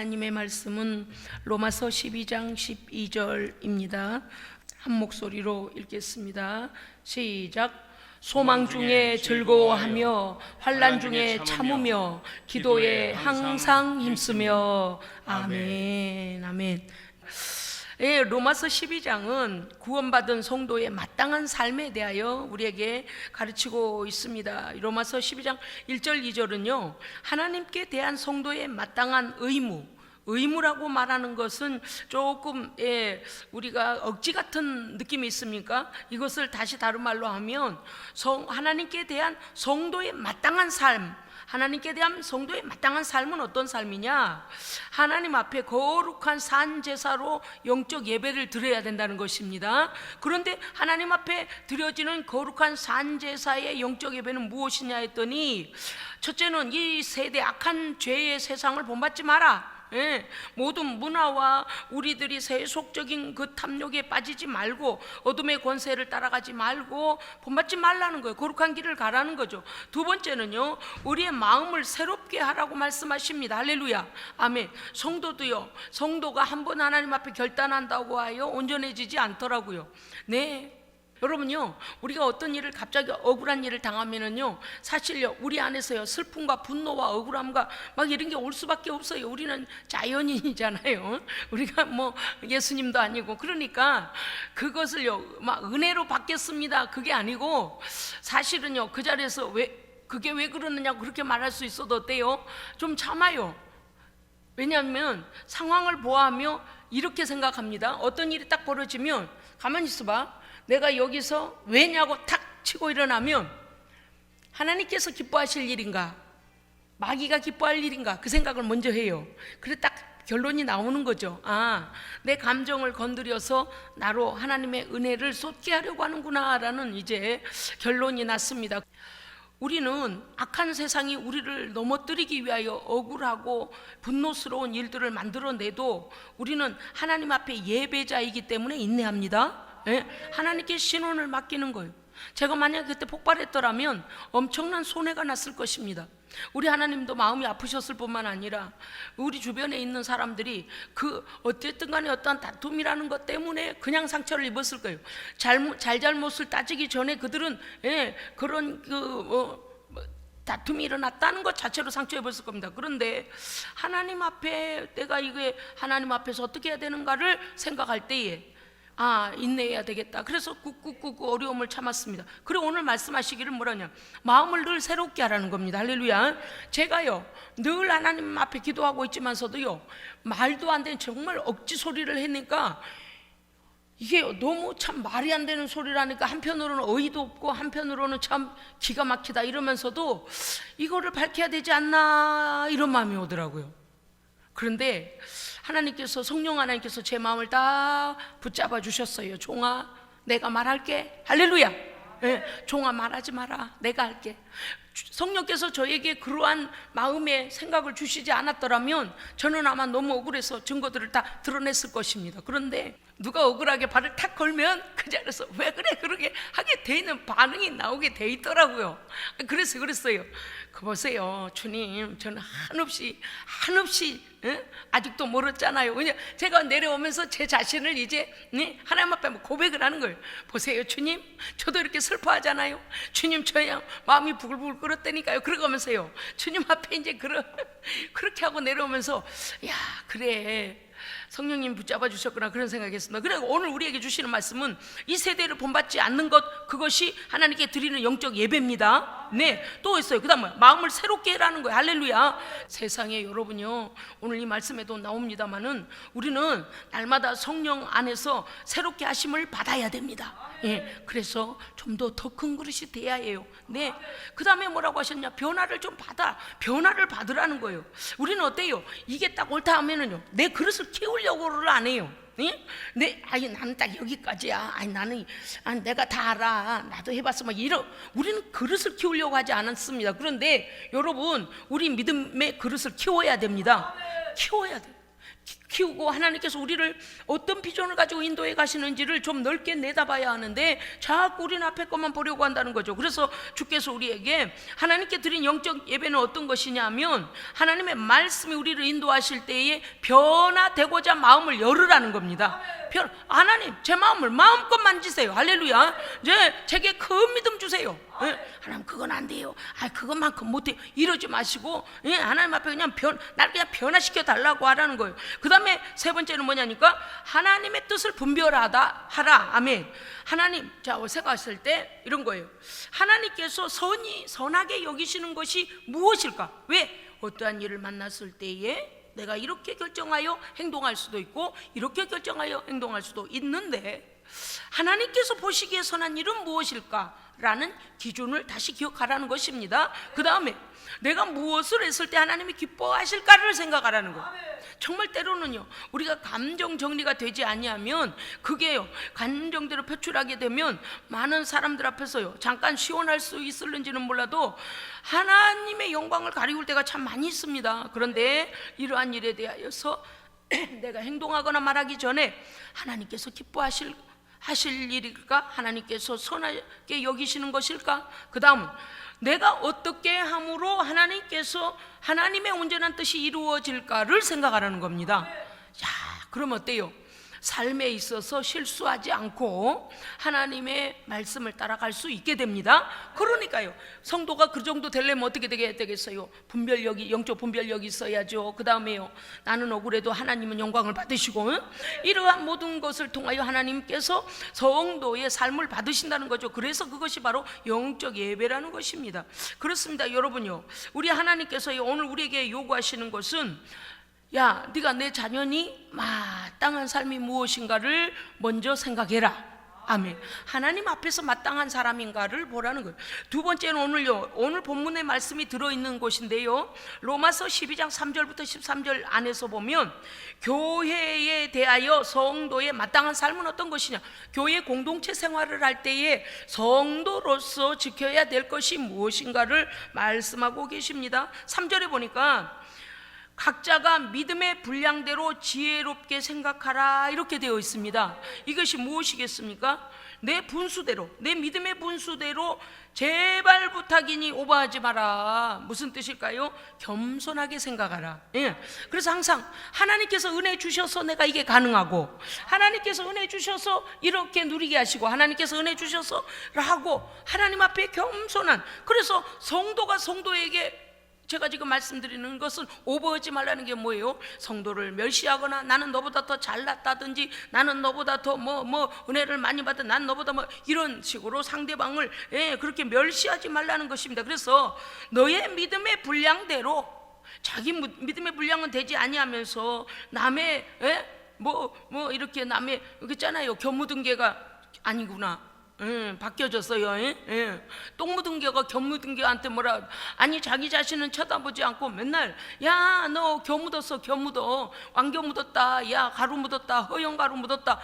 하나님의 말씀은 로마서 12장 12절입니다. 한 목소리로 읽겠습니다. 시작. 소망 중에 즐거워하며 환난 중에 참으며 기도에 항상 힘쓰며. 아멘. 아멘. 예, 로마서 12장은 구원받은 성도의 마땅한 삶에 대하여 우리에게 가르치고 있습니다. 로마서 12장 1절 2절은요 하나님께 대한 성도의 마땅한 의무라고 말하는 것은 조금 우리가 억지 같은 느낌이 있습니까? 이것을 다시 다른 말로 하면 하나님께 대한 성도의 마땅한 삶, 하나님께 대한 성도의 마땅한 삶은 어떤 삶이냐? 하나님 앞에 거룩한 산 제사로 영적 예배를 드려야 된다는 것입니다. 그런데 하나님 앞에 드려지는 거룩한 산 제사의 영적 예배는 무엇이냐 했더니, 첫째는 이 세대 악한 죄의 세상을 본받지 마라. 모든 문화와 우리들이 세속적인 그 탐욕에 빠지지 말고 어둠의 권세를 따라가지 말고 본받지 말라는 거예요. 거룩한 길을 가라는 거죠. 두 번째는요 우리의 마음을 새롭게 하라고 말씀하십니다. 할렐루야. 아멘. 성도도요, 성도가 한번 하나님 앞에 결단한다고 하여 온전해지지 않더라고요. 네, 여러분요, 우리가 어떤 일을 갑자기 억울한 일을 당하면은요 사실요 우리 안에서요 슬픔과 분노와 억울함과 막 이런 게 올 수밖에 없어요. 우리는 자연인이잖아요. 우리가 뭐 예수님도 아니고. 그러니까 그것을요 막 은혜로 받겠습니다 그게 아니고, 사실은요 그 자리에서 그게 왜 그러느냐고 그렇게 말할 수 있어도 어때요? 좀 참아요. 왜냐하면 상황을 보아하며 이렇게 생각합니다. 어떤 일이 딱 벌어지면 가만히 있어봐, 내가 여기서 왜냐고 탁 치고 일어나면 하나님께서 기뻐하실 일인가, 마귀가 기뻐할 일인가, 그 생각을 먼저 해요. 그래 딱 결론이 나오는 거죠. 아, 내 감정을 건드려서 나로 하나님의 은혜를 쏟게 하려고 하는구나 라는 이제 결론이 났습니다. 우리는 악한 세상이 우리를 넘어뜨리기 위하여 억울하고 분노스러운 일들을 만들어내도 우리는 하나님 앞에 예배자이기 때문에 인내합니다. 하나님께 신원을 맡기는 거예요. 제가 만약 그때 폭발했더라면 엄청난 손해가 났을 것입니다. 우리 하나님도 마음이 아프셨을 뿐만 아니라 우리 주변에 있는 사람들이 그 어쨌든 간에 어떠한 다툼이라는 것 때문에 그냥 상처를 입었을 거예요. 잘못을 따지기 전에 그들은 그런 다툼이 일어났다는 것 자체로 상처 입었을 겁니다. 그런데 하나님 앞에 내가 이게 하나님 앞에서 어떻게 해야 되는가를 생각할 때에 인내해야 되겠다. 그래서 꾹꾹꾹 어려움을 참았습니다. 그리고 오늘 말씀하시기를 뭐라냐, 마음을 늘 새롭게 하라는 겁니다. 할렐루야. 제가요 늘 하나님 앞에 기도하고 있지만서도요 말도 안 되는 정말 억지 소리를 했으니까 이게 너무 참 말이 안 되는 소리라니까 한편으로는 어이도 없고 한편으로는 참 기가 막히다 이러면서도 이거를 밝혀야 되지 않나 이런 마음이 오더라고요. 그런데 하나님께서, 성령 하나님께서 제 마음을 다 붙잡아 주셨어요. 종아, 내가 말할게. 할렐루야. 종아, 말하지 마라. 내가 할게. 성령께서 저에게 그러한 마음의 생각을 주시지 않았더라면 저는 아마 너무 억울해서 증거들을 다 드러냈을 것입니다. 그런데 누가 억울하게 발을 탁 걸면 그 자리에서 왜 그래 그러게 하게 돼 있는 반응이 나오게 돼 있더라고요. 그래서 그랬어요. 보세요, 주님, 저는 한없이 아직도 멀었잖아요. 왜냐, 제가 내려오면서 제 자신을 이제 하나님 앞에 고백을 하는 거예요. 보세요, 주님, 저도 이렇게 슬퍼하잖아요. 주님, 저야 마음이 부글부글 끓었다니까요. 그러면서요, 주님 앞에 이제 그렇게 하고 내려오면서, 야, 그래, 성령님 붙잡아 주셨구나, 그런 생각했습니다. 그래서 오늘 우리에게 주시는 말씀은 이 세대를 본받지 않는 것, 그것이 하나님께 드리는 영적 예배입니다. 네, 또 있어요. 그 다음 마음을 새롭게 해라는 거예요. 할렐루야. 세상에 여러분요, 오늘 이 말씀에도 나옵니다마는 우리는 날마다 성령 안에서 새롭게 하심을 받아야 됩니다. 그래서 좀 더 큰 그릇이 돼야 해요. 네, 그 다음에 뭐라고 하셨냐, 변화를 좀 변화를 받으라는 거예요. 우리는 어때요? 이게 딱 옳다 하면은요 내 그릇을 키우려고를 안 해요. 나는 딱 여기까지야. 내가 다 알아. 나도 해봤어. 우리는 그릇을 키우려고 하지 않았습니다. 그런데 여러분, 우리 믿음의 그릇을 키워야 됩니다. 키워야 돼. 키우고 하나님께서 우리를 어떤 비전을 가지고 인도해 가시는지를 좀 넓게 내다봐야 하는데 자꾸 우리는 앞에 것만 보려고 한다는 거죠. 그래서 주께서 우리에게 하나님께 드린 영적 예배는 어떤 것이냐면 하나님의 말씀이 우리를 인도하실 때에 변화되고자 마음을 열으라는 겁니다. 하나님 제 마음을 마음껏 만지세요. 할렐루야. 제게 큰 믿음 주세요. 하나님 그건 안 돼요. 그것만큼 못해요. 이러지 마시고 하나님 앞에 그냥 날 그냥 변화시켜 달라고 하라는 거예요. 그 다음에 세 번째는 뭐냐니까 하나님의 뜻을 분별하라. 아멘. 하나님, 자 생각했을 때 이런 거예요. 하나님께서 선하게 여기시는 것이 무엇일까? 왜? 어떠한 일을 만났을 때에 내가 이렇게 결정하여 행동할 수도 있고 이렇게 결정하여 행동할 수도 있는데 하나님께서 보시기에 선한 일은 무엇일까? 라는 기준을 다시 기억하라는 것입니다. 그 다음에 내가 무엇을 했을 때 하나님이 기뻐하실까를 생각하라는 거예요. 정말 때로는요 우리가 감정 정리가 되지 아니하면 그게요 감정대로 표출하게 되면 많은 사람들 앞에서요 잠깐 시원할 수 있을는지는 몰라도 하나님의 영광을 가리울 때가 참 많이 있습니다. 그런데 이러한 일에 대하여서 내가 행동하거나 말하기 전에 하나님께서 기뻐하실 일일까? 하나님께서 선하게 여기시는 것일까? 그 다음은 내가 어떻게 함으로 하나님께서 하나님의 온전한 뜻이 이루어질까를 생각하라는 겁니다. 자, 그럼 어때요? 삶에 있어서 실수하지 않고 하나님의 말씀을 따라갈 수 있게 됩니다. 그러니까요 성도가 그 정도 되려면 어떻게 되겠어요? 영적 분별력이 있어야죠. 그 다음에요 나는 억울해도 하나님은 영광을 받으시고 이러한 모든 것을 통하여 하나님께서 성도의 삶을 받으신다는 거죠. 그래서 그것이 바로 영적 예배라는 것입니다. 그렇습니다. 여러분요 우리 하나님께서 오늘 우리에게 요구하시는 것은 야, 네가 내 자녀니 마땅한 삶이 무엇인가를 먼저 생각해라. 아멘. 하나님 앞에서 마땅한 사람인가를 보라는 거예요. 두 번째는 오늘 본문의 말씀이 들어있는 곳인데요 로마서 12장 3절부터 13절 안에서 보면 교회에 대하여 성도의 마땅한 삶은 어떤 것이냐, 교회 공동체 생활을 할 때에 성도로서 지켜야 될 것이 무엇인가를 말씀하고 계십니다. 3절에 보니까 각자가 믿음의 분량대로 지혜롭게 생각하라 이렇게 되어 있습니다. 이것이 무엇이겠습니까? 내 믿음의 분수대로 제발 부탁이니 오버하지 마라. 무슨 뜻일까요? 겸손하게 생각하라. 그래서 항상 하나님께서 은혜 주셔서 내가 이게 가능하고 하나님께서 은혜 주셔서 이렇게 누리게 하시고 하나님께서 은혜 주셔서 라고 하나님 앞에 겸손한, 그래서 성도가 성도에게 제가 지금 말씀드리는 것은 오버하지 말라는 게 뭐예요? 성도를 멸시하거나 나는 너보다 더 잘났다든지 나는 너보다 더 은혜를 많이 받은 난 너보다 이런 식으로 상대방을 그렇게 멸시하지 말라는 것입니다. 그래서 너의 믿음의 분량대로, 자기 믿음의 분량은 되지 아니하면서 남의 이렇게 남의 있잖아요 겨 묻은 개가 아니구나. 바뀌어졌어요. 똥 묻은 개가 겨 묻은 개한테 뭐라, 아니 자기 자신은 쳐다보지 않고 맨날 야 너 겨 묻었어, 겨 묻어, 왕겨 묻었다, 야 가루 묻었다, 허영 가루 묻었다.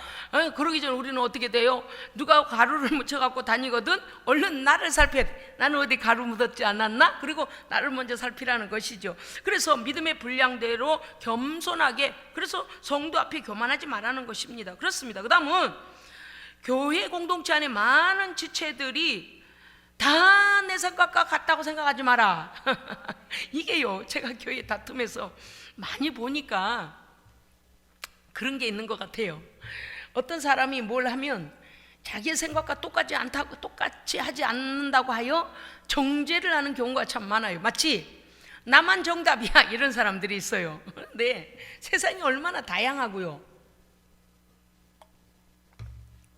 그러기 전에 우리는 어떻게 돼요? 누가 가루를 묻혀갖고 다니거든 얼른 나를 살펴야 돼. 나는 어디 가루 묻었지 않았나? 그리고 나를 먼저 살피라는 것이죠. 그래서 믿음의 분량대로 겸손하게, 그래서 성도 앞에 교만하지 말라는 것입니다. 그렇습니다. 그 다음은 교회 공동체 안에 많은 지체들이 다 내 생각과 같다고 생각하지 마라. 이게요 제가 교회 다툼에서 많이 보니까 그런 게 있는 것 같아요. 어떤 사람이 뭘 하면 자기의 생각과 똑같이 하지 않는다고 하여 정죄를 하는 경우가 참 많아요. 마치 나만 정답이야 이런 사람들이 있어요. 근데 세상이 얼마나 다양하고요,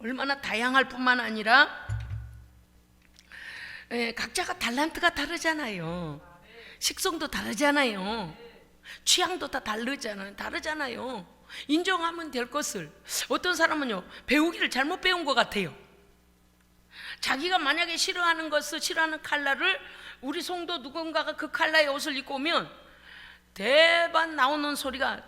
얼마나 다양할 뿐만 아니라 각자가 달란트가 다르잖아요. 식성도 다르잖아요. 취향도 다 다르잖아요. 인정하면 될 것을. 어떤 사람은요 배우기를 잘못 배운 것 같아요. 자기가 만약에 싫어하는 컬러를 우리 성도 누군가가 그 컬러의 옷을 입고 오면 대반 나오는 소리가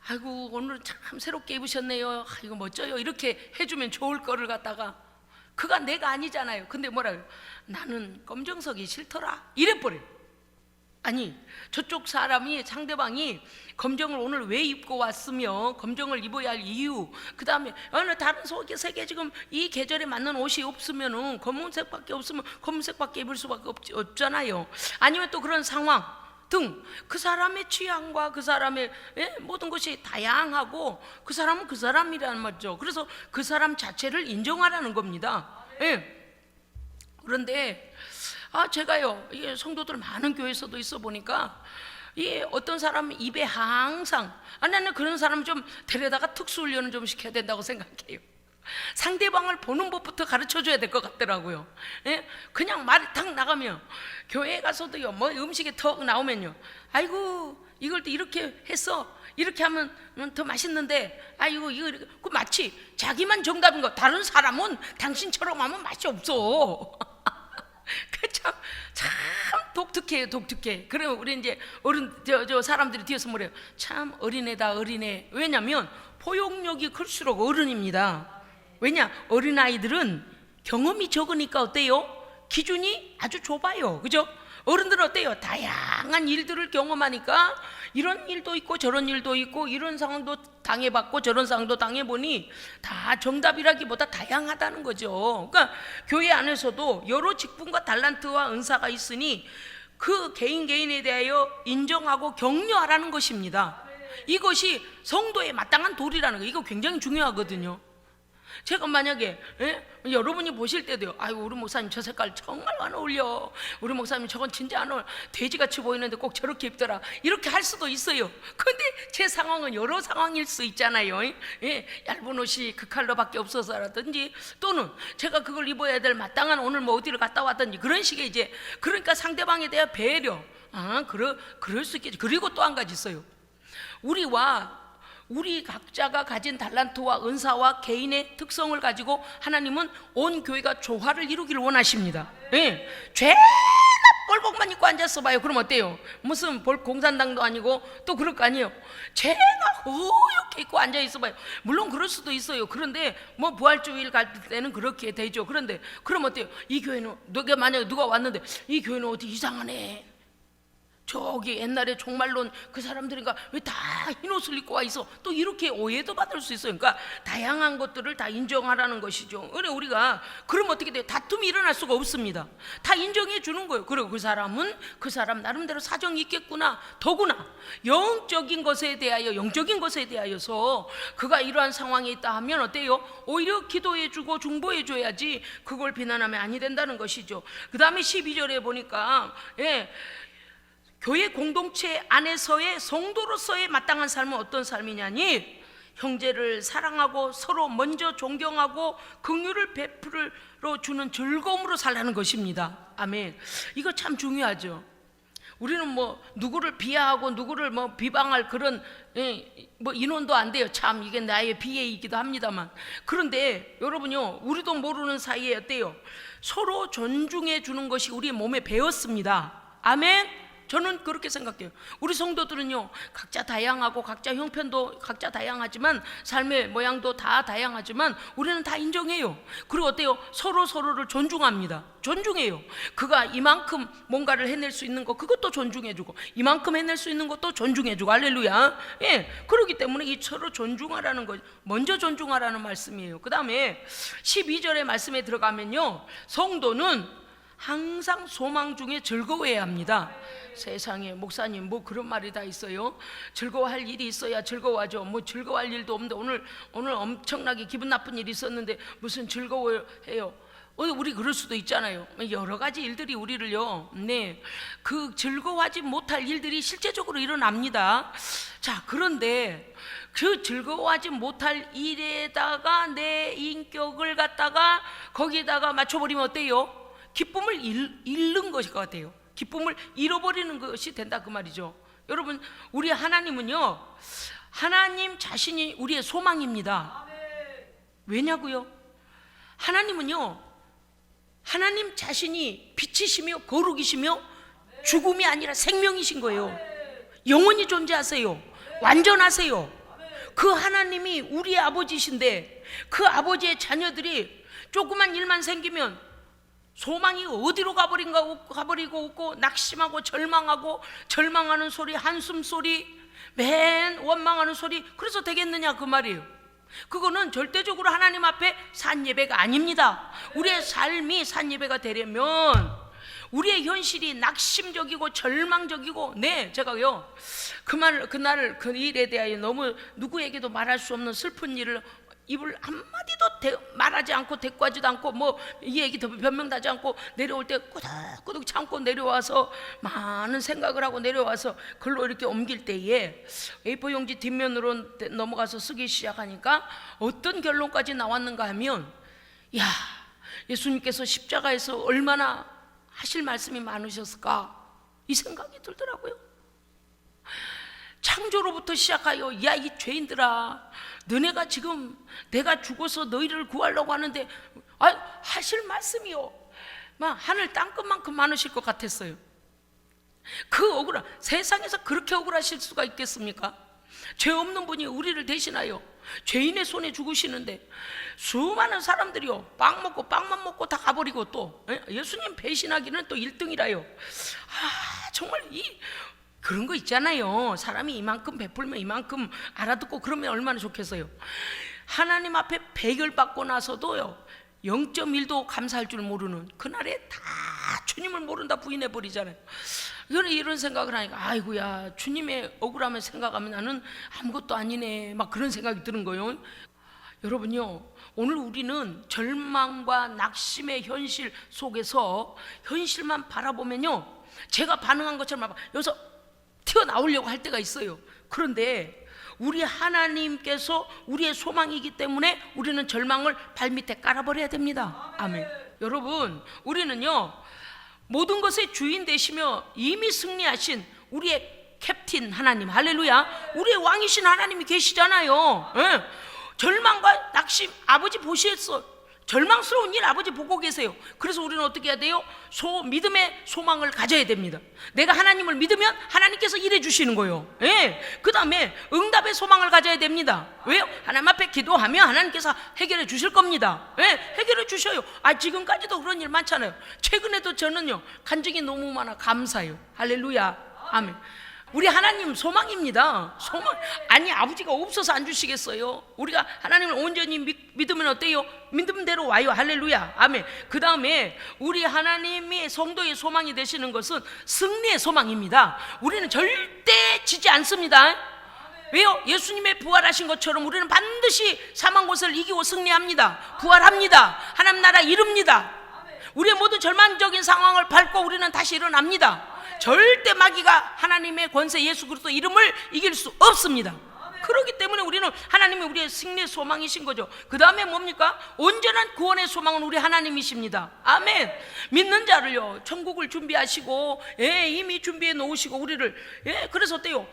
아이고 오늘 참 새롭게 입으셨네요, 이거 멋져요, 이렇게 해주면 좋을 거를 갖다가 그가 내가 아니잖아요. 근데 뭐라고요? 나는 검정색이 싫더라 이래버려요. 아니, 저쪽 사람이, 상대방이 검정을 오늘 왜 입고 왔으며 검정을 입어야 할 이유, 그 다음에 어느 다른 세계 지금 이 계절에 맞는 옷이 없으면은 검은색밖에 없으면 검은색밖에 입을 수밖에 없잖아요. 아니면 또 그런 상황 등 그 사람의 취향과 그 사람의 모든 것이 다양하고 그 사람은 그 사람이라는 말이죠. 그래서 그 사람 자체를 인정하라는 겁니다. 그런데 제가요, 이게 성도들 많은 교회에서도 있어 보니까 이 어떤 사람 입에 항상 나는 그런 사람 좀 데려다가 특수훈련을 좀 시켜야 된다고 생각해요. 상대방을 보는 법부터 가르쳐 줘야 될 것 같더라고요. 그냥 말이 탁 나가면, 교회에 가서도요, 뭐 음식이 턱 나오면요, 아이고 이걸 또 이렇게 했어, 이렇게 하면 더 맛있는데, 아이고 이거 그 마치 자기만 정답인 거, 다른 사람은 당신처럼 하면 맛이 없어. 참 독특해요, 독특해. 그러면 우리 이제 저 사람들이 뒤에서 뭐래요? 참 어린애다, 어린애. 왜냐면 포용력이 클수록 어른입니다. 왜냐? 어린아이들은 경험이 적으니까 어때요? 기준이 아주 좁아요. 그죠? 어른들은 어때요? 다양한 일들을 경험하니까 이런 일도 있고 저런 일도 있고 이런 상황도 당해봤고 저런 상황도 당해보니 다 정답이라기보다 다양하다는 거죠. 그러니까 교회 안에서도 여러 직분과 달란트와 은사가 있으니 그 개인에 대하여 인정하고 격려하라는 것입니다. 이것이 성도의 마땅한 도리라는 거예요. 이거 굉장히 중요하거든요. 제가 만약에 여러분이 보실 때도요, 아이고 우리 목사님 저 색깔 정말 안 어울려, 우리 목사님 저건 진짜 안 어울려, 돼지같이 보이는데 꼭 저렇게 입더라, 이렇게 할 수도 있어요. 근데 제 상황은 여러 상황일 수 있잖아요. 얇은 옷이 그 컬러밖에 없어서라든지, 또는 제가 그걸 입어야 될 마땅한 오늘 뭐 어디를 갔다 왔든지 그런 식의 이제, 그러니까 상대방에 대한 배려, 그럴 수 있겠지. 그리고 또 한 가지 있어요. 우리 각자가 가진 달란트와 은사와 개인의 특성을 가지고 하나님은 온 교회가 조화를 이루기를 원하십니다. 죄나 뻘복만 입고 앉았어 봐요. 그럼 어때요? 무슨 공산당도 아니고 또 그럴 거 아니에요. 죄나 허옇게 입고 앉아 있어 봐요. 물론 그럴 수도 있어요. 그런데 뭐 부활주일 갈 때는 그렇게 되죠. 그런데 그럼 어때요? 이 교회는, 만약에 누가 왔는데 이 교회는 어디 이상하네, 저기 옛날에 종말론 그 사람들인가 왜 다 흰옷을 입고 와 있어, 또 이렇게 오해도 받을 수 있어요. 그러니까 다양한 것들을 다 인정하라는 것이죠. 그래 우리가 그럼 어떻게 돼요? 다툼이 일어날 수가 없습니다. 다 인정해 주는 거예요. 그리고 그 사람은 그 사람 나름대로 사정이 있겠구나. 더구나 영적인 것에 대하여서 그가 이러한 상황에 있다 하면 어때요? 오히려 기도해 주고 중보해 줘야지, 그걸 비난하면 아니 된다는 것이죠. 그 다음에 12절에 보니까 교회 공동체 안에서의 성도로서의 마땅한 삶은 어떤 삶이냐니, 형제를 사랑하고 서로 먼저 존경하고 긍휼을 베풀어 주는 즐거움으로 살라는 것입니다. 아멘. 이거 참 중요하죠. 우리는 뭐 누구를 비하하고 누구를 뭐 비방할 그런 뭐 인원도 안 돼요. 참 이게 나의 비애이기도 합니다만, 그런데 여러분요, 우리도 모르는 사이에 어때요? 서로 존중해 주는 것이 우리 몸에 배었습니다. 아멘. 저는 그렇게 생각해요. 우리 성도들은요, 각자 다양하고 각자 형편도 각자 다양하지만 삶의 모양도 다 다양하지만 우리는 다 인정해요. 그리고 어때요? 서로를 존중합니다. 존중해요. 그가 이만큼 뭔가를 해낼 수 있는 거, 그것도 존중해주고, 이만큼 해낼 수 있는 것도 존중해주고. 할렐루야. 그렇기 때문에 이 서로 존중하라는 거, 먼저 존중하라는 말씀이에요. 그 다음에 12절의 말씀에 들어가면요, 성도는 항상 소망 중에 즐거워해야 합니다. 세상에 목사님 뭐 그런 말이 다 있어요. 즐거워할 일이 있어야 즐거워하죠. 뭐 즐거워할 일도 없는데 오늘 엄청나게 기분 나쁜 일이 있었는데 무슨 즐거워해요? 우리 그럴 수도 있잖아요. 여러 가지 일들이 우리를요, 그 즐거워하지 못할 일들이 실제적으로 일어납니다. 자, 그런데 그 즐거워하지 못할 일에다가 내 인격을 갖다가 거기에다가 맞춰버리면 어때요? 기쁨을 잃는 것일 것 같아요. 기쁨을 잃어버리는 것이 된다, 그 말이죠. 여러분, 우리 하나님은요, 하나님 자신이 우리의 소망입니다. 왜냐고요? 하나님은요, 하나님 자신이 빛이시며 거룩이시며 죽음이 아니라 생명이신 거예요. 영원히 존재하세요. 완전하세요. 그 하나님이 우리의 아버지신데 그 아버지의 자녀들이 조그만 일만 생기면 소망이 어디로 가버리고 없고 낙심하고 절망하는 소리, 한숨 소리, 맨 원망하는 소리, 그래서 되겠느냐 그 말이에요. 그거는 절대적으로 하나님 앞에 산 예배가 아닙니다. 우리의 삶이 산 예배가 되려면 우리의 현실이 낙심적이고 절망적이고, 네, 제가요 그 일에 대하여 너무 누구에게도 말할 수 없는 슬픈 일을 입을 한마디도 말하지 않고 대꾸하지도 않고 뭐 이 얘기 더 변명하지 않고 내려올 때 꾸덕꾸덕 참고 내려와서 많은 생각을 하고 내려와서 글로 이렇게 옮길 때에 A4 용지 뒷면으로 넘어가서 쓰기 시작하니까 어떤 결론까지 나왔는가 하면, 야, 예수님께서 십자가에서 얼마나 하실 말씀이 많으셨을까, 이 생각이 들더라고요. 창조로부터 시작하여, 야, 이 죄인들아, 너네가 지금 내가 죽어서 너희를 구하려고 하는데 하실 말씀이요, 막 하늘 땅끝만큼 많으실 것 같았어요. 그 억울한, 세상에서 그렇게 억울하실 수가 있겠습니까? 죄 없는 분이 우리를 대신하여 죄인의 손에 죽으시는데 수많은 사람들이요, 빵만 먹고 다 가버리고 또 예수님 배신하기는 또 1등이라요. 정말 그런 거 있잖아요. 사람이 이만큼 베풀면 이만큼 알아듣고 그러면 얼마나 좋겠어요. 하나님 앞에 배결받고 나서도요 0.1도 감사할 줄 모르는, 그날에 다 주님을 모른다 부인해버리잖아요. 이런 생각을 하니까, 아이고야, 주님의 억울함을 생각하면 나는 아무것도 아니네, 막 그런 생각이 드는 거예요. 여러분요, 오늘 우리는 절망과 낙심의 현실 속에서 현실만 바라보면요, 제가 반응한 것처럼 여기서 튀어나오려고 할 때가 있어요. 그런데 우리 하나님께서 우리의 소망이기 때문에 우리는 절망을 발밑에 깔아버려야 됩니다. 아멘. 여러분, 우리는요 모든 것의 주인 되시며 이미 승리하신 우리의 캡틴 하나님, 할렐루야, 우리의 왕이신 하나님이 계시잖아요. 절망과 낙심 아버지 보시겠어, 절망스러운 일 아버지 보고 계세요. 그래서 우리는 어떻게 해야 돼요? 믿음의 소망을 가져야 됩니다. 내가 하나님을 믿으면 하나님께서 일해 주시는 거예요. 그 다음에 응답의 소망을 가져야 됩니다. 왜요? 하나님 앞에 기도하면 하나님께서 해결해 주실 겁니다. 해결해 주셔요. 지금까지도 그런 일 많잖아요. 최근에도 저는요 간증이 너무 많아 감사해요. 할렐루야, 아멘. 우리 하나님 소망입니다. 소망. 아버지가 없어서 안 주시겠어요? 우리가 하나님을 온전히 믿으면 어때요? 믿음대로 와요. 할렐루야, 아멘. 그 다음에 우리 하나님이 성도의 소망이 되시는 것은 승리의 소망입니다. 우리는 절대 지지 않습니다. 왜요? 예수님의 부활하신 것처럼 우리는 반드시 사망 권세를 이기고 승리합니다. 부활합니다. 하나님 나라 이룹니다. 우리의 모든 절망적인 상황을 밟고 우리는 다시 일어납니다. 절대 마귀가 하나님의 권세 예수 그리스도 이름을 이길 수 없습니다. 그렇기 때문에 우리는 하나님이 우리의 승리의 소망이신 거죠. 그 다음에 뭡니까? 온전한 구원의 소망은 우리 하나님이십니다. 아멘. 믿는 자를요 천국을 준비하시고 이미 준비해 놓으시고 우리를 그래서 어때요?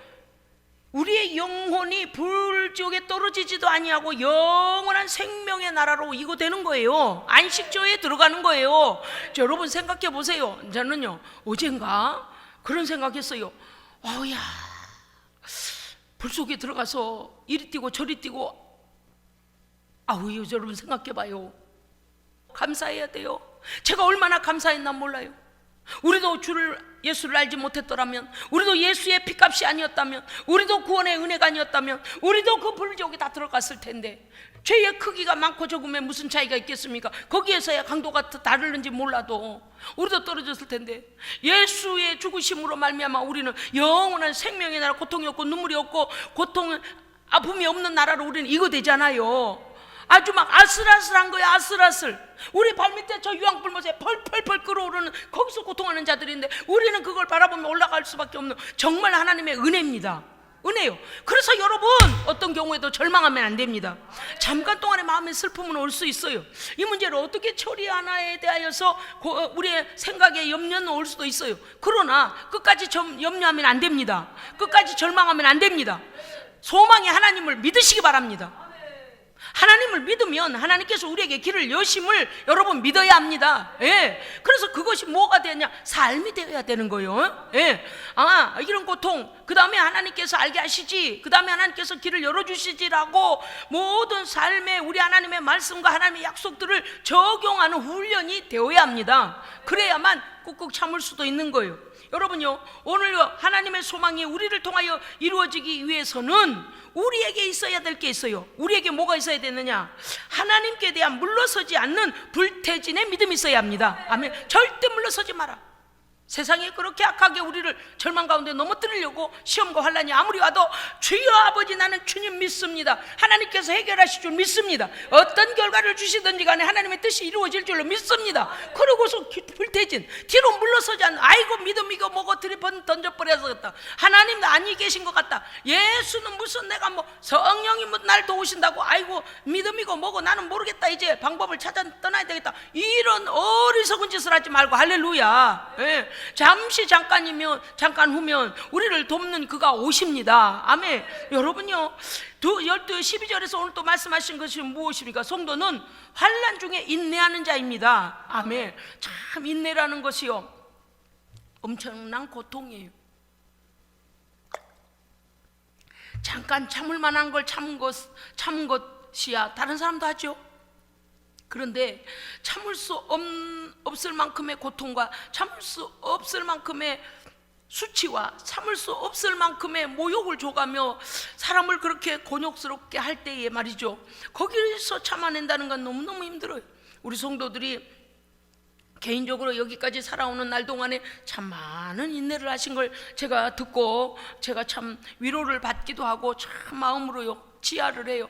우리의 영혼이 불지옥에 떨어지지도 아니하고 영원한 생명의 나라로 이거되는 거예요. 안식처에 들어가는 거예요. 여러분 생각해 보세요. 저는요 어젠가 그런 생각했어요. 야, 불 속에 들어가서 이리 뛰고 저리 뛰고, 여러분 생각해 봐요. 감사해야 돼요. 제가 얼마나 감사했나 몰라요. 우리도 예수를 알지 못했더라면, 우리도 예수의 피값이 아니었다면, 우리도 구원의 은혜가 아니었다면, 우리도 그 불지옥에 다 들어갔을 텐데, 죄의 크기가 많고 적음에 무슨 차이가 있겠습니까? 거기에서야 강도가 다르는지 몰라도 우리도 떨어졌을 텐데, 예수의 죽으심으로 말미암아 우리는 영원한 생명의 나라, 고통이 없고 눈물이 없고 고통 아픔이 없는 나라로 우리는 이거 되잖아요. 아주 막 아슬아슬한 거야, 아슬아슬. 우리 발밑에 저 유황불못에 펄펄펄 끓어오르는 거기서 고통하는 자들인데 우리는 그걸 바라보며 올라갈 수밖에 없는 정말 하나님의 은혜입니다. 은혜요. 그래서 여러분 어떤 경우에도 절망하면 안 됩니다. 잠깐 동안의 마음의 슬픔은 올 수 있어요. 이 문제를 어떻게 처리하나에 대하여서 우리의 생각에 염려는 올 수도 있어요. 그러나 끝까지 염려하면 안 됩니다. 끝까지 절망하면 안 됩니다. 소망의 하나님을 믿으시기 바랍니다. 하나님을 믿으면 하나님께서 우리에게 길을 여심을 여러분 믿어야 합니다. 예. 그래서 그것이 뭐가 되냐? 삶이 되어야 되는 거예요. 예. 이런 고통, 그 다음에 하나님께서 알게 하시지, 그 다음에 하나님께서 길을 열어주시지라고 모든 삶에 우리 하나님의 말씀과 하나님의 약속들을 적용하는 훈련이 되어야 합니다. 그래야만 꾹꾹 참을 수도 있는 거예요. 여러분요, 오늘 하나님의 소망이 우리를 통하여 이루어지기 위해서는 우리에게 있어야 될 게 있어요. 우리에게 뭐가 있어야 되느냐? 하나님께 대한 물러서지 않는 불태진의 믿음이 있어야 합니다. 아멘. 절대 물러서지 마라. 세상에 그렇게 악하게 우리를 절망 가운데 넘어뜨리려고 시험과 환난이 아무리 와도 주여 아버지 나는 주님 믿습니다. 하나님께서 해결하실 줄 믿습니다. 어떤 결과를 주시든지 간에 하나님의 뜻이 이루어질 줄로 믿습니다. 그러고서 불태진 뒤로 물러서지 않는, 아이고 믿음 이거 뭐고 던져버려서겠다, 하나님 안이 계신 것 같다, 예수는 무슨 내가 뭐 성령이 날 도우신다고, 아이고 믿음이고 뭐고 나는 모르겠다, 이제 방법을 찾아 떠나야 되겠다, 이런 어리석은 짓을 하지 말고 할렐루야. 예. 잠시 잠깐 후면 우리를 돕는 그가 오십니다. 아멘. 여러분요, 12절에서 오늘 또 말씀하신 것이 무엇입니까? 성도는 환난 중에 인내하는 자입니다. 아멘. 참 인내라는 것이요, 엄청난 고통이에요. 잠깐 참을 만한 걸 참은 것이야 다른 사람도 하죠. 그런데 참을 수 없을 만큼의 고통과 참을 수 없을 만큼의 수치와 참을 수 없을 만큼의 모욕을 줘가며 사람을 그렇게 곤욕스럽게 할 때에 말이죠, 거기서 참아낸다는 건 너무너무 힘들어요. 우리 성도들이 개인적으로 여기까지 살아오는 날 동안에 참 많은 인내를 하신 걸 제가 듣고 제가 참 위로를 받기도 하고 참 마음으로요 지하를 해요.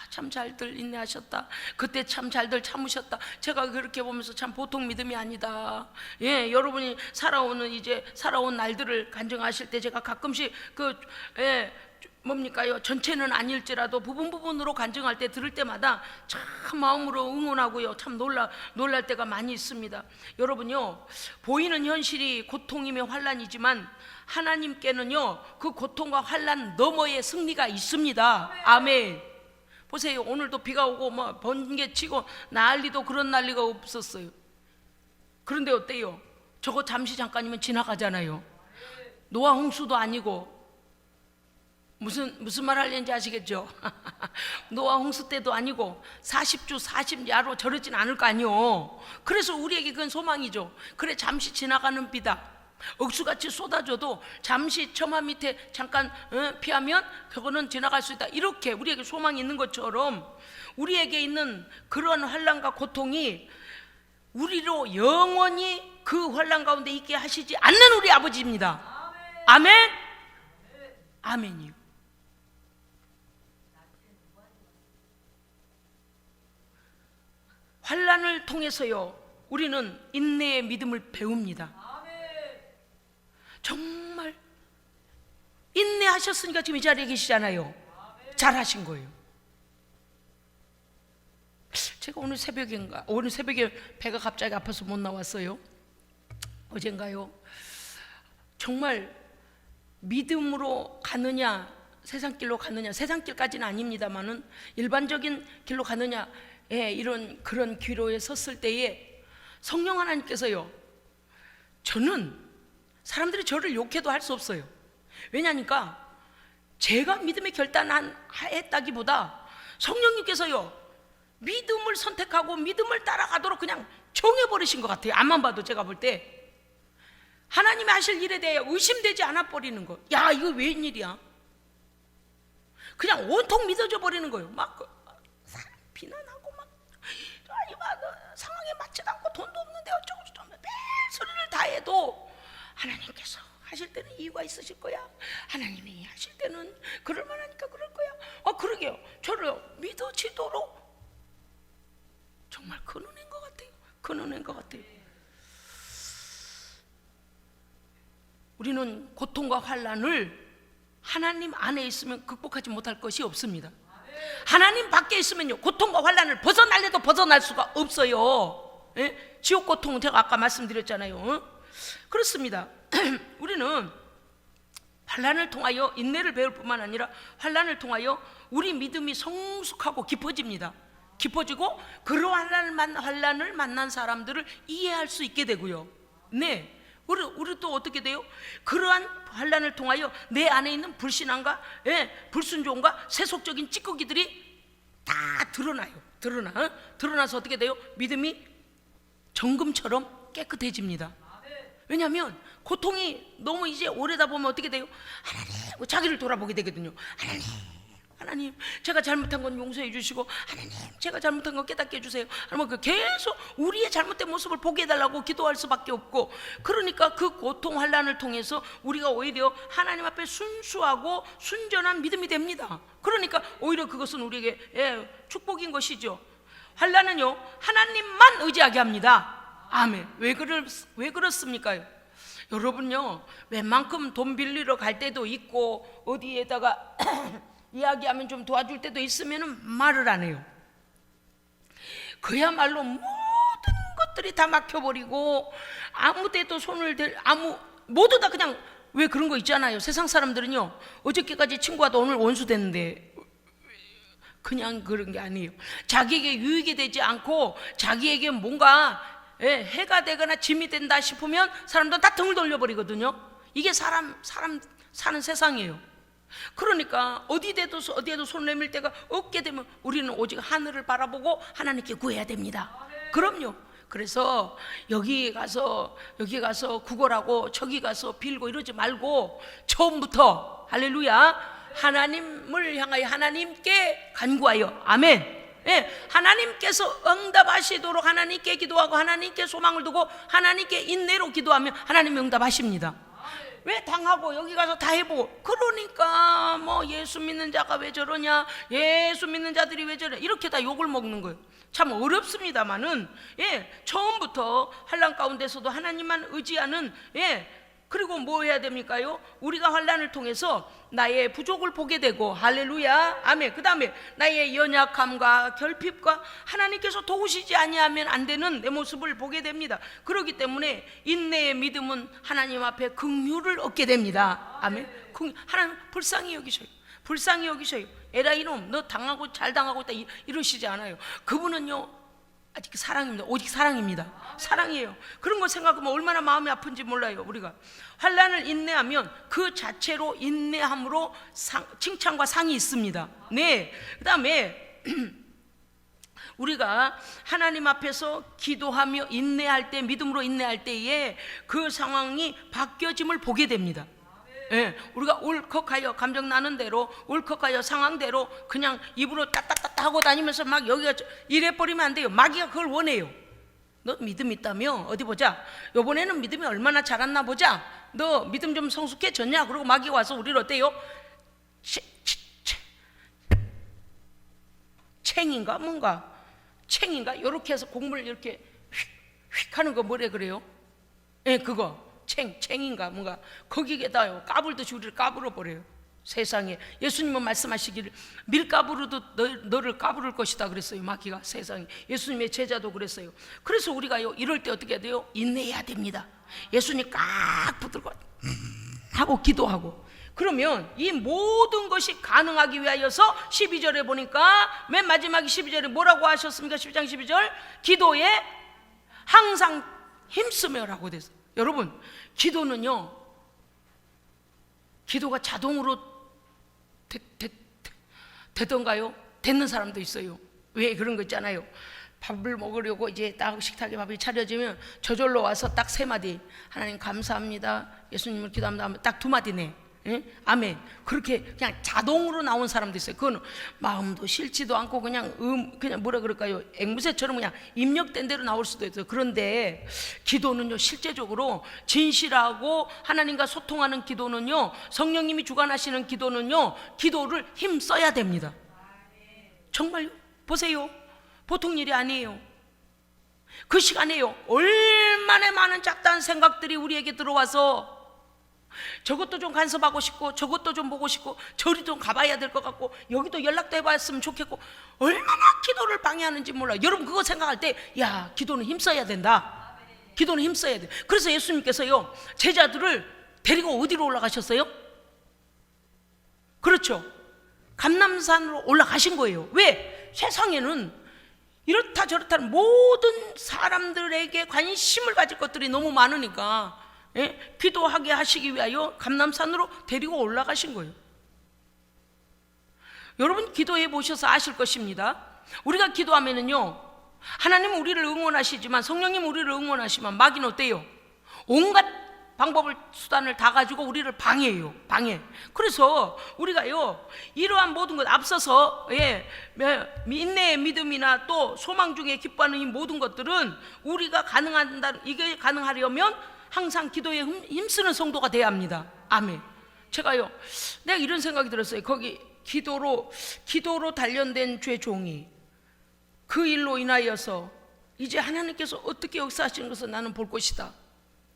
참 잘들 인내하셨다, 그때 참 잘들 참으셨다. 제가 그렇게 보면서 참 보통 믿음이 아니다. 예, 여러분이 살아온 날들을 간증하실 때 제가 가끔씩 뭡니까요? 전체는 아닐지라도 부분으로 간증할 때 들을 때마다 참 마음으로 응원하고요, 참 놀랄 때가 많이 있습니다. 여러분요, 보이는 현실이 고통이며 환난이지만 하나님께는요 그 고통과 환난 너머의 승리가 있습니다. 아멘. 보세요, 오늘도 비가 오고 뭐 번개 치고 난리도 그런 난리가 없었어요. 그런데 어때요? 저거 잠시 잠깐이면 지나가잖아요. 노아 홍수도 아니고. 무슨 말 하려는지 아시겠죠? 노아 홍수 때도 아니고 40주 40야로 저러진 않을 거 아니요. 그래서 우리에게 그건 소망이죠. 그래, 잠시 지나가는 비다, 억수같이 쏟아져도 잠시 처마 밑에 잠깐 피하면 그거는 지나갈 수 있다, 이렇게 우리에게 소망이 있는 것처럼 우리에게 있는 그런 환난과 고통이 우리로 영원히 그 환난 가운데 있게 하시지 않는 우리 아버지입니다. 아멘. 아멘이요. 환난을 통해서요 우리는 인내의 믿음을 배웁니다. 정말 인내하셨으니까 지금 이 자리에 계시잖아요. 잘하신 거예요. 제가 오늘 새벽에 배가 갑자기 아파서 못 나왔어요. 어젠가요. 정말 믿음으로 가느냐 세상 길로 가느냐, 세상 길까지는 아닙니다만은 일반적인 길로 가느냐, 그런 기로에 섰을 때에 성령 하나님께서요, 저는 사람들이 저를 욕해도 할 수 없어요. 왜냐니까 제가 믿음의 결단했다기보다 성령님께서요 믿음을 선택하고 믿음을 따라가도록 그냥 정해버리신 것 같아요. 앞만 봐도 제가 볼 때 하나님이 하실 일에 대해 의심되지 않아 버리는 거. 야, 이거 웬일이야? 그냥 온통 믿어져 버리는 거예요. 막 사람 비난하고 막 상황에 맞지도 않고 돈도 없는데 어쩌고 별 소리를 다 해도 하나님께서 하실 때는 이유가 있으실 거야. 하나님이 하실 때는 그럴 만하니까 그럴 거야. 그러게요. 저를 믿어지도록 정말 근원인 것 같아요. 근원인 것 같아요. 우리는 고통과 환난을 하나님 안에 있으면 극복하지 못할 것이 없습니다. 하나님 밖에 있으면요 고통과 환난을 벗어날래도 벗어날 수가 없어요. 예? 지옥 고통은 제가 아까 말씀드렸잖아요. 그렇습니다. 우리는 환난을 통하여 인내를 배울 뿐만 아니라 환난을 통하여 우리 믿음이 성숙하고 깊어집니다. 깊어지고 그러한 환난을 만난 사람들을 이해할 수 있게 되고요. 네, 우리 또 어떻게 돼요? 그러한 환난을 통하여 내 안에 있는 불신앙과 불순종과 세속적인 찌꺼기들이 다 드러나요. 드러나서 어떻게 돼요? 믿음이 정금처럼 깨끗해집니다. 왜냐하면 고통이 너무 이제 오래다 보면 어떻게 돼요? 하나님, 자기를 돌아보게 되거든요. 하나님, 제가 잘못한 건 용서해 주시고, 하나님, 제가 잘못한 건 깨닫게 해주세요. 하나님, 계속 우리의 잘못된 모습을 보게 해달라고 기도할 수밖에 없고, 그러니까 그 고통 환난을 통해서 우리가 오히려 하나님 앞에 순수하고 순전한 믿음이 됩니다. 그러니까 오히려 그것은 우리에게 축복인 것이죠. 환난은요, 하나님만 의지하게 합니다. 아멘. 왜 그렇습니까? 여러분요, 웬만큼 돈 빌리러 갈 때도 있고 어디에다가 이야기하면 좀 도와줄 때도 있으면 말을 안 해요. 그야말로 모든 것들이 다 막혀버리고 아무 데도 손을 모두 다 그냥, 왜 그런 거 있잖아요. 세상 사람들은요, 어저께까지 친구와도 오늘 원수 됐는데, 그냥 그런 게 아니에요. 자기에게 유익이 되지 않고 자기에게 뭔가 해가 되거나 짐이 된다 싶으면 사람들은 다 등을 돌려버리거든요. 이게 사람 사는 세상이에요. 그러니까 어디에도 손을 내밀 때가 없게 되면 우리는 오직 하늘을 바라보고 하나님께 구해야 됩니다. 그럼요. 그래서 여기 가서 구걸하고 저기 가서 빌고 이러지 말고 처음부터 할렐루야, 하나님을 향하여 하나님께 간구하여, 아멘. 하나님께서 응답하시도록 하나님께 기도하고 하나님께 소망을 두고 하나님께 인내로 기도하면 하나님이 응답하십니다. 왜 당하고 여기 가서 다 해보고, 그러니까 뭐 예수 믿는 자가 왜 저러냐, 예수 믿는 자들이 왜 저래, 이렇게 다 욕을 먹는 거예요. 참 어렵습니다만은 처음부터 환난 가운데서도 하나님만 의지하는, 그리고 뭐 해야 됩니까요? 우리가 환난을 통해서 나의 부족을 보게 되고, 할렐루야, 아멘. 그 다음에 나의 연약함과 결핍과 하나님께서 도우시지 아니하면 안 되는 내 모습을 보게 됩니다. 그렇기 때문에 인내의 믿음은 하나님 앞에 긍휼을 얻게 됩니다. 아멘. 하나님 불쌍히 여기셔요. 에라 이놈, 너 당하고 잘 당하고 있다 이러시지 않아요. 그분은요, 아직 사랑입니다. 오직 사랑입니다. 사랑이에요. 그런 거 생각하면 얼마나 마음이 아픈지 몰라요. 우리가 환난을 인내하면 그 자체로 인내함으로 칭찬과 상이 있습니다. 네. 그 다음에 우리가 하나님 앞에서 기도하며 인내할 때, 믿음으로 인내할 때에 그 상황이 바뀌어짐을 보게 됩니다. 우리가 울컥하여, 감정 나는 대로 울컥하여 상황대로 그냥 입으로 따따따따 하고 다니면서 막 여기가 이래버리면 안 돼요. 마귀가 그걸 원해요. 너 믿음 있다며? 어디 보자. 요번에는 믿음이 얼마나 자랐나 보자. 너 믿음 좀 성숙해졌냐? 그러고 마귀가 와서 우리를 어때요? 챙인가 뭔가 챙인가 이렇게 해서 곡물 이렇게 휙휙 하는 거 뭐래 그래요? 그거 챙인가 뭔가 거기에다요 까불듯이 우리를 까불어 버려요. 세상에 예수님은 말씀하시기를 밀가부로도 너를 까부를 것이다 그랬어요. 마귀가 세상에. 예수님의 제자도 그랬어요. 그래서 우리가요 이럴 때 어떻게 해야 돼요? 인내해야 됩니다. 예수님 꽉 붙들고 하고 기도하고, 그러면 이 모든 것이 가능하기 위하여서 12절에 보니까 맨 마지막에 12절에 뭐라고 하셨습니까? 12장 12절 기도에 항상 힘쓰며라고 됐어요. 여러분, 기도는요, 기도가 자동으로 되던가요? 되는 사람도 있어요. 왜 그런 거 있잖아요. 밥을 먹으려고 이제 딱 식탁에 밥이 차려지면 저절로 와서 딱 3마디 하나님 감사합니다, 예수님을 기도합니다 하면 딱 2마디네. 아멘. 그렇게 그냥 자동으로 나온 사람도 있어요. 그건 마음도 싫지도 않고 그냥 뭐라 그럴까요? 앵무새처럼 그냥 입력된 대로 나올 수도 있어요. 그런데 기도는요, 실제적으로 진실하고 하나님과 소통하는 기도는요, 성령님이 주관하시는 기도는요, 기도를 힘써야 됩니다. 정말요? 보세요. 보통 일이 아니에요. 그 시간에요, 얼마나 많은 잡다한 생각들이 우리에게 들어와서 저것도 좀 간섭하고 싶고 저것도 좀 보고 싶고 저리 좀 가봐야 될 것 같고 여기도 연락도 해봤으면 좋겠고, 얼마나 기도를 방해하는지 몰라요. 여러분 그거 생각할 때 야, 기도는 힘써야 된다. 기도는 힘써야 돼. 그래서 예수님께서요 제자들을 데리고 어디로 올라가셨어요? 그렇죠. 감람산으로 올라가신 거예요. 왜? 세상에는 이렇다 저렇다 모든 사람들에게 관심을 가질 것들이 너무 많으니까 기도하게 하시기 위하여 감람산으로 데리고 올라가신 거예요. 여러분 기도해 보셔서 아실 것입니다. 우리가 기도하면은요, 하나님은 우리를 응원하시지만, 성령님 우리를 응원하시면 마귀는 어때요? 온갖 방법을, 수단을 다 가지고 우리를 방해해요. 방해. 그래서 우리가요, 이러한 모든 것 앞서서 인내의 믿음이나 또 소망 중에 기뻐하는 이 모든 것들은 우리가 이게 가능하려면 항상 기도에 힘쓰는 성도가 돼야 합니다. 아멘. 제가요, 내가 이런 생각이 들었어요. 거기 기도로 단련된 죄 종이 그 일로 인하여서 이제 하나님께서 어떻게 역사하시는 것을 나는 볼 것이다.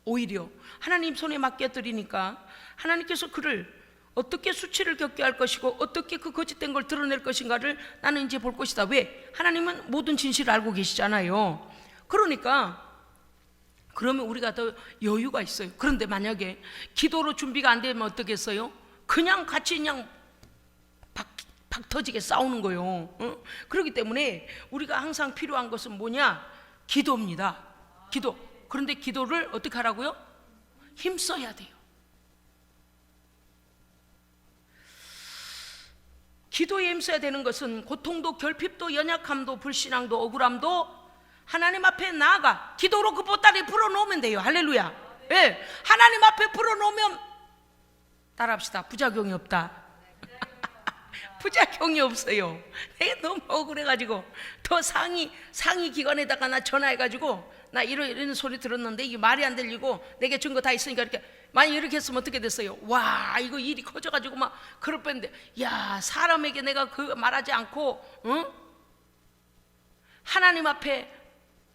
오히려 하나님 손에 맡겨드리니까 하나님께서 그를 어떻게 수치를 겪게 할 것이고 어떻게 그 거짓된 걸 드러낼 것인가를 나는 이제 볼 것이다. 왜? 하나님은 모든 진실을 알고 계시잖아요. 그러면 우리가 더 여유가 있어요. 그런데 만약에 기도로 준비가 안 되면 어떻겠어요? 그냥 같이 그냥 박 터지게 싸우는 거예요. 그렇기 때문에 우리가 항상 필요한 것은 뭐냐? 기도입니다. 기도. 그런데 기도를 어떻게 하라고요? 힘써야 돼요. 기도에 힘써야 되는 것은 고통도 결핍도 연약함도 불신앙도 억울함도 하나님 앞에 나아가 기도로 그 보따리 풀어놓으면 돼요. 할렐루야. 예, 하나님 앞에 풀어놓으면 따라합시다. 부작용이 없다. 부작용이 없어요. 내가 너무 억울해가지고 더 상위 기관에다가 나 전화해가지고 나 이런 소리 들었는데 이게 말이 안 들리고 내게 증거 다 있으니까 이렇게 만약 이렇게 했으면 어떻게 됐어요? 와, 이거 일이 커져가지고 막 그럴 뻔했는데, 야, 사람에게 내가 그 말하지 않고 하나님 앞에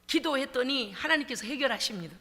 기도했더니 하나님께서 해결하십니다.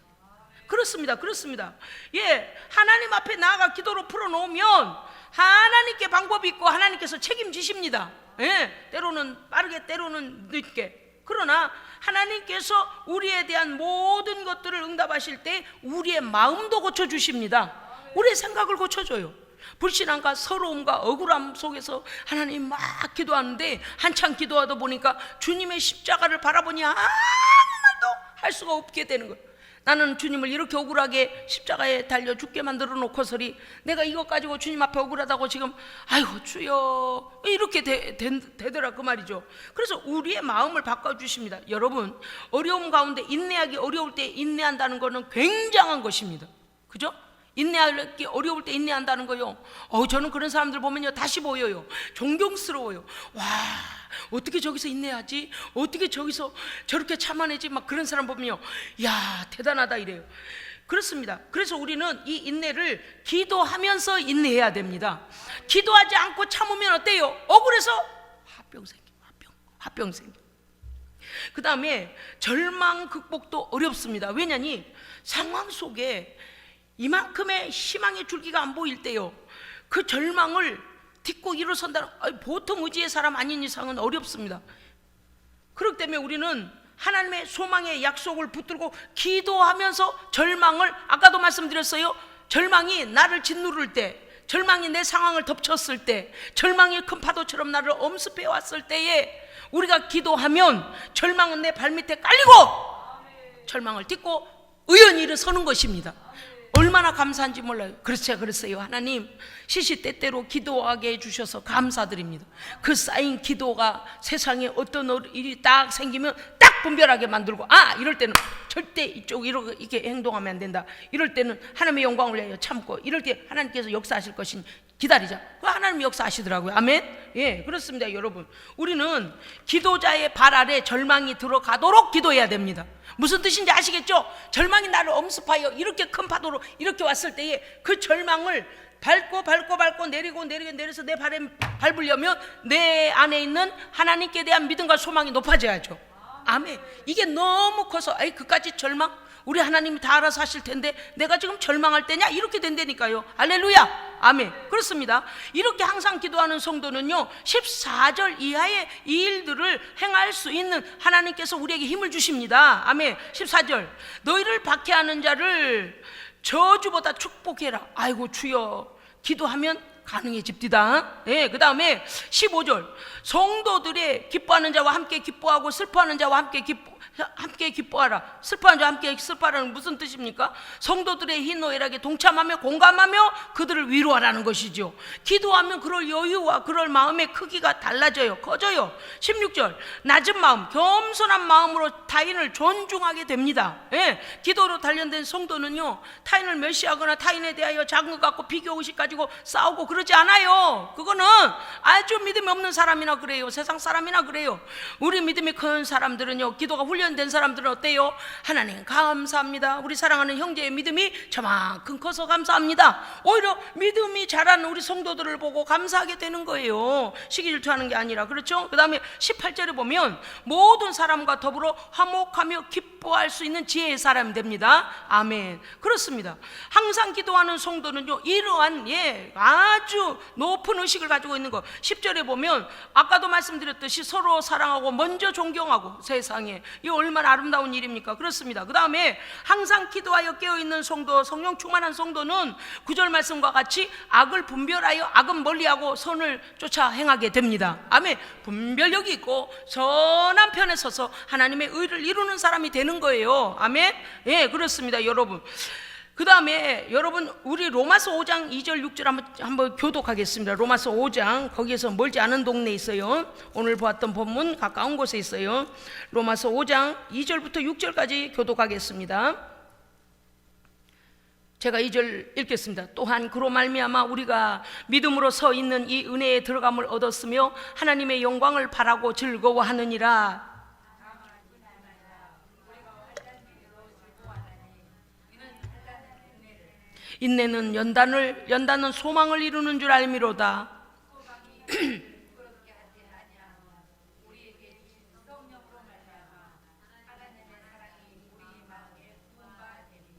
그렇습니다. 예, 하나님 앞에 나아가 기도로 풀어놓으면 하나님께 방법이 있고 하나님께서 책임지십니다. 예, 때로는 빠르게 때로는 늦게. 그러나 하나님께서 우리에 대한 모든 것들을 응답하실 때 우리의 마음도 고쳐주십니다. 우리의 생각을 고쳐줘요. 불신앙과 서러움과 억울함 속에서 하나님 막 기도하는데 한참 기도하다 보니까 주님의 십자가를 바라보니 아무 말도 할 수가 없게 되는 거예요. 나는 주님을 이렇게 억울하게 십자가에 달려 죽게 만들어 놓고서리 내가 이것 가지고 주님 앞에 억울하다고 지금 아이고 주여 이렇게 되더라 그 말이죠. 그래서 우리의 마음을 바꿔주십니다. 여러분, 어려움 가운데 인내하기 어려울 때 인내한다는 것은 굉장한 것입니다. 그죠? 인내하기 어려울 때 인내한다는 거요. 저는 그런 사람들 보면요 다시 보여요. 존경스러워요. 와, 어떻게 저기서 인내하지? 어떻게 저기서 저렇게 참아내지? 막 그런 사람 보면요, 야, 대단하다 이래요. 그렇습니다. 그래서 우리는 이 인내를 기도하면서 인내해야 됩니다. 기도하지 않고 참으면 어때요? 억울해서 화병 생겨. 그 다음에 절망 극복도 어렵습니다. 왜냐니 상황 속에 이만큼의 희망의 줄기가 안 보일 때요, 그 절망을 딛고 일어선다는, 보통 의지의 사람 아닌 이상은 어렵습니다. 그렇기 때문에 우리는 하나님의 소망의 약속을 붙들고 기도하면서 절망을, 아까도 말씀드렸어요. 절망이 나를 짓누를 때, 절망이 내 상황을 덮쳤을 때, 절망이 큰 파도처럼 나를 엄습해 왔을 때에 우리가 기도하면 절망은 내 발밑에 깔리고 절망을 딛고 의연히 일어서는 것입니다. 얼마나 감사한지 몰라요. 그랬어요. 하나님 시시때때로 기도하게 해주셔서 감사드립니다. 그 쌓인 기도가 세상에 어떤 일이 딱 생기면 딱 분별하게 만들고, 이럴 때는 절대 이렇게 행동하면 안 된다. 이럴 때는 하나님의 영광을 위하여 참고, 이럴 때 하나님께서 역사하실 것인 기다리자. 그 하나님이 역사하시더라고요. 아멘. 예, 그렇습니다. 여러분, 우리는 기도자의 발 아래 절망이 들어가도록 기도해야 됩니다. 무슨 뜻인지 아시겠죠? 절망이 나를 엄습하여 이렇게 큰 파도로 이렇게 왔을 때에 그 절망을 밟고 내려서 내 발에 밟으려면 내 안에 있는 하나님께 대한 믿음과 소망이 높아져야죠. 아멘. 이게 너무 커서 그까지 절망? 우리 하나님이 다 알아서 하실 텐데 내가 지금 절망할 때냐? 이렇게 된다니까요. 할렐루야. 아멘. 그렇습니다. 이렇게 항상 기도하는 성도는요 14절 이하의 이 일들을 행할 수 있는 하나님께서 우리에게 힘을 주십니다. 아멘. 14절, 너희를 박해하는 자를 저주보다 축복해라. 아이고 주여, 기도하면 가능해집디다. 예, 그 다음에 15절 성도들의 기뻐하는 자와 함께 기뻐하고 슬퍼하는 자와 함께 기뻐하라. 슬퍼하는 자와 함께 슬퍼하라는 무슨 뜻입니까? 성도들의 희노애락에 동참하며 공감하며 그들을 위로하라는 것이죠. 기도하면 그럴 여유와 그럴 마음의 크기가 달라져요. 커져요. 16절 낮은 마음 겸손한 마음으로 타인을 존중하게 됩니다. 예, 기도로 단련된 성도는요 타인을 멸시하거나 타인에 대하여 작은 것 갖고 비교의식 가지고 싸우고 그러지 않아요. 그거는 아주 믿음이 없는 사람이나 그래요. 세상 사람이나 그래요. 우리 믿음이 큰 사람들은요, 기도가 훈련된 사람들은 어때요? 하나님 감사합니다. 우리 사랑하는 형제의 믿음이 저만큼 커서 감사합니다. 오히려 믿음이 자라는 우리 성도들을 보고 감사하게 되는 거예요. 시기 질투하는 게 아니라. 그렇죠? 그 다음에 18절에 보면 모든 사람과 더불어 화목하며 기뻐할 수 있는 지혜의 사람이 됩니다. 아멘. 그렇습니다. 항상 기도하는 성도는요 이러한 아주 높은 의식을 가지고 있는 거. 10절에 보면 아까도 말씀드렸듯이 서로 사랑하고 먼저 존경하고. 세상에 이 얼마나 아름다운 일입니까? 그렇습니다. 그 다음에 항상 기도하여 깨어있는 성도, 성령 충만한 성도는 9절 말씀과 같이 악을 분별하여 악은 멀리하고 선을 쫓아 행하게 됩니다. 아멘. 분별력이 있고 선한 편에 서서 하나님의 의를 이루는 사람이 되는 거예요. 아멘. 예, 그렇습니다, 여러분. 그 다음에 여러분 우리 로마서 5장 2절 6절 한번 교독하겠습니다. 로마서 5장 거기에서 멀지 않은 동네에 있어요. 오늘 보았던 본문 가까운 곳에 있어요. 로마서 5장 2절부터 6절까지 교독하겠습니다. 제가 2절 읽겠습니다. 또한 그로 말미암아 우리가 믿음으로 서 있는 이 은혜에 들어감을 얻었으며 하나님의 영광을 바라고 즐거워하느니라. 인내는 연단은 소망을 이루는 줄 알미로다.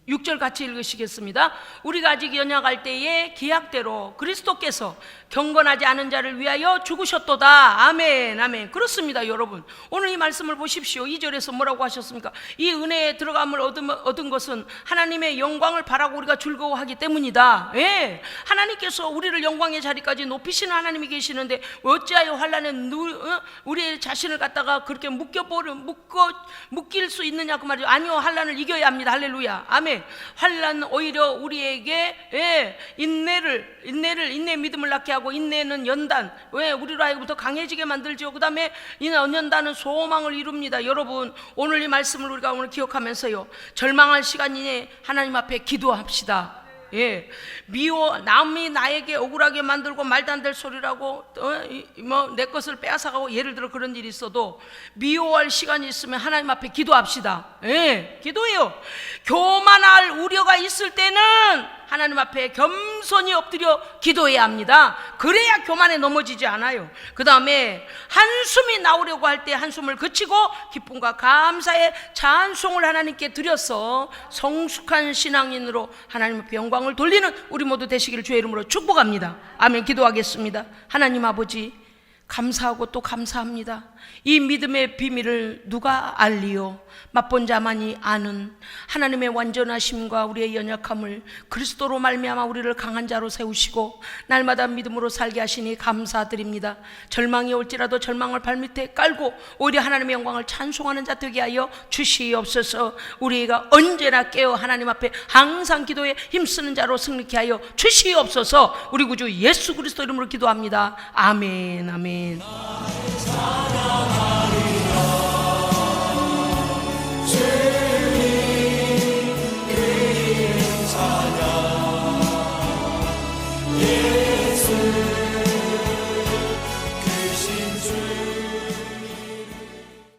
6절 같이 읽으시겠습니다. 우리가 아직 연약할 때에 기약대로 그리스도께서 경건하지 않은 자를 위하여 죽으셨도다. 아멘, 아멘. 그렇습니다, 여러분. 오늘 이 말씀을 보십시오. 2절에서 뭐라고 하셨습니까? 이 은혜에 들어감을 얻은 것은 하나님의 영광을 바라고 우리가 즐거워하기 때문이다. 예, 하나님께서 우리를 영광의 자리까지 높이시는 하나님이 계시는데 어찌하여 환난에 우리의 자신을 갖다가 그렇게 묶일 수 있느냐 그 말이죠. 아니요, 환난을 이겨야 합니다. 할렐루야, 아멘. 환난 오히려 우리에게 인내 믿음을 낳게 하고, 인내는 연단, 왜 우리로 하여금 더 강해지게 만들죠. 그 다음에 연단은 소망을 이룹니다. 여러분, 오늘 이 말씀을 우리가 오늘 기억하면서요, 절망할 시간이니 하나님 앞에 기도합시다. 예, 남이 나에게 억울하게 만들고 말도 안 될 소리라고 내 것을 빼앗아가고, 예를 들어 그런 일이 있어도 미워할 시간이 있으면 하나님 앞에 기도합시다. 예, 기도해요. 교만할 우려가 있을 때는 하나님 앞에 겸손히 엎드려 기도해야 합니다. 그래야 교만에 넘어지지 않아요. 그 다음에 한숨이 나오려고 할 때 한숨을 그치고 기쁨과 감사의 찬송을 하나님께 드려서 성숙한 신앙인으로 하나님 앞에 영광을 돌리는 우리 모두 되시기를 주의 이름으로 축복합니다. 아멘. 기도하겠습니다. 하나님 아버지, 감사하고 또 감사합니다. 이 믿음의 비밀을 누가 알리요? 맛본 자만이 아는 하나님의 완전하심과 우리의 연약함을 그리스도로 말미암아 우리를 강한 자로 세우시고 날마다 믿음으로 살게 하시니 감사드립니다. 절망이 올지라도 절망을 발밑에 깔고 오히려 하나님의 영광을 찬송하는 자 되게 하여 주시옵소서. 우리가 언제나 깨어 하나님 앞에 항상 기도에 힘쓰는 자로 승리케 하여 주시옵소서. 우리 구주 예수 그리스도 이름으로 기도합니다. 아멘, 아멘.